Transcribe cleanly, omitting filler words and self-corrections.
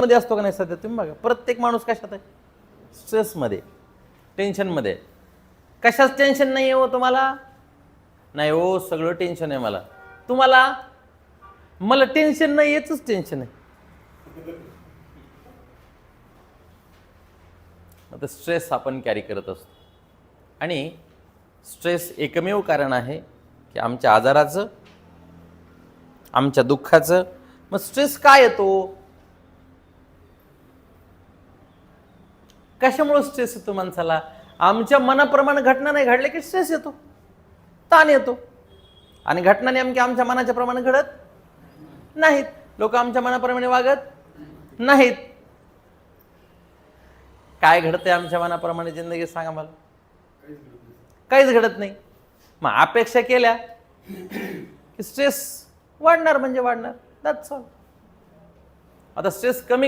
मध्ये असतो का नाही सध्या तुम्ही बघा, प्रत्येक माणूस कशात आहे? स्ट्रेसमध्ये, टेन्शनमध्ये. कशाच टेन्शन नाही आहे हो तुम्हाला? नाही हो, सगळं टेन्शन आहे मला. तुम्हाला? मला टेन्शन नाही, याच टेन्शन आहे. आता स्ट्रेस आपण कॅरी करत असतो आणि स्ट्रेस एकमेव कारण आहे की आमच्या आजाराचं, आमच्या दुःखाचं. मग स्ट्रेस काय येतो? कशामुळे स्ट्रेस येतो माणसाला? आमच्या मनाप्रमाणे घटना नाही घडल्या की स्ट्रेस येतो, ताण येतो. आणि घटना नेमकी आमच्या मनाच्या प्रमाणे घडत नाहीत, लोक आमच्या मनाप्रमाणे वागत नाहीत. काय घडतंय आमच्या मनाप्रमाणे जिंदगी? सांगा मला. काहीच घडत नाही. मग अपेक्षा केल्या की स्ट्रेस वाढणार म्हणजे वाढणार. That's all. आता स्ट्रेस कमी